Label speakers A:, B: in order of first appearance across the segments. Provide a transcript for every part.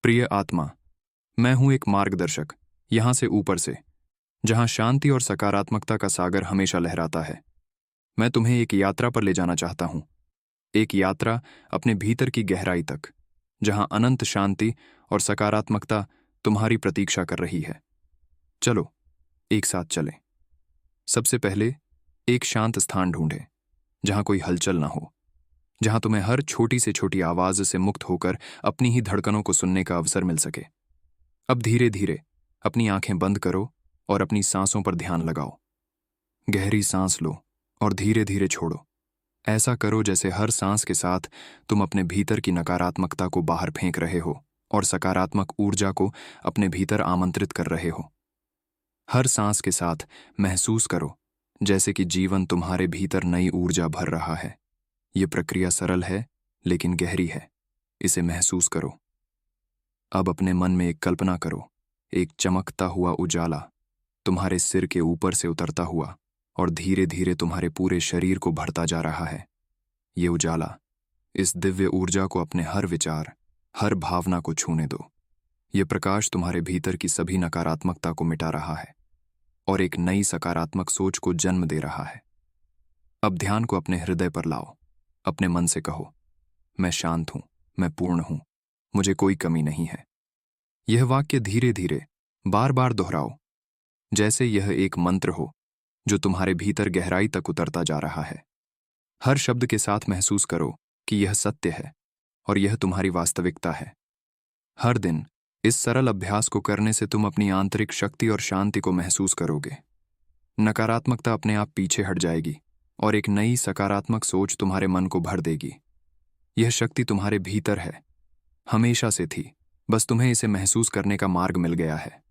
A: प्रिय आत्मा, मैं हूं एक मार्गदर्शक, यहां से ऊपर से, जहां शांति और सकारात्मकता का सागर हमेशा लहराता है। मैं तुम्हें एक यात्रा पर ले जाना चाहता हूं, एक यात्रा अपने भीतर की गहराई तक, जहां अनंत शांति और सकारात्मकता तुम्हारी प्रतीक्षा कर रही है। चलो, एक साथ चलें। सबसे पहले एक शांत स्थान ढूंढें, जहां कोई हलचल ना हो, जहां तुम्हें हर छोटी से छोटी आवाज से मुक्त होकर अपनी ही धड़कनों को सुनने का अवसर मिल सके। अब धीरे धीरे अपनी आंखें बंद करो और अपनी सांसों पर ध्यान लगाओ। गहरी सांस लो और धीरे धीरे छोड़ो। ऐसा करो जैसे हर सांस के साथ तुम अपने भीतर की नकारात्मकता को बाहर फेंक रहे हो और सकारात्मक ऊर्जा को अपने भीतर आमंत्रित कर रहे हो। हर सांस के साथ महसूस करो जैसे कि जीवन तुम्हारे भीतर नई ऊर्जा भर रहा है। ये प्रक्रिया सरल है लेकिन गहरी है। इसे महसूस करो। अब अपने मन में एक कल्पना करो, एक चमकता हुआ उजाला तुम्हारे सिर के ऊपर से उतरता हुआ और धीरे धीरे तुम्हारे पूरे शरीर को भरता जा रहा है। ये उजाला, इस दिव्य ऊर्जा को अपने हर विचार, हर भावना को छूने दो। ये प्रकाश तुम्हारे भीतर की सभी नकारात्मकता को मिटा रहा है और एक नई सकारात्मक सोच को जन्म दे रहा है। अब ध्यान को अपने हृदय पर लाओ। अपने मन से कहो, मैं शांत हूं, मैं पूर्ण हूं, मुझे कोई कमी नहीं है। यह वाक्य धीरे धीरे बार बार दोहराओ, जैसे यह एक मंत्र हो जो तुम्हारे भीतर गहराई तक उतरता जा रहा है। हर शब्द के साथ महसूस करो कि यह सत्य है और यह तुम्हारी वास्तविकता है। हर दिन इस सरल अभ्यास को करने से तुम अपनी आंतरिक शक्ति और शांति को महसूस करोगे। नकारात्मकता अपने आप पीछे हट जाएगी और एक नई सकारात्मक सोच तुम्हारे मन को भर देगी। यह शक्ति तुम्हारे भीतर है, हमेशा से थी, बस तुम्हें इसे महसूस करने का मार्ग मिल गया है।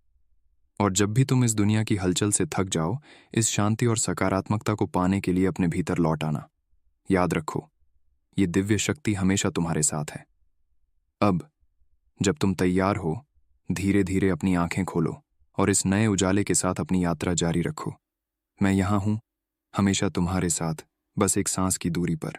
A: और जब भी तुम इस दुनिया की हलचल से थक जाओ, इस शांति और सकारात्मकता को पाने के लिए अपने भीतर लौट आना। याद रखो, ये दिव्य शक्ति हमेशा तुम्हारे साथ है। अब जब तुम तैयार हो, धीरे धीरे अपनी आंखें खोलो और इस नए उजाले के साथ अपनी यात्रा जारी रखो। मैं यहां हूं, हमेशा तुम्हारे साथ, बस एक सांस की दूरी पर।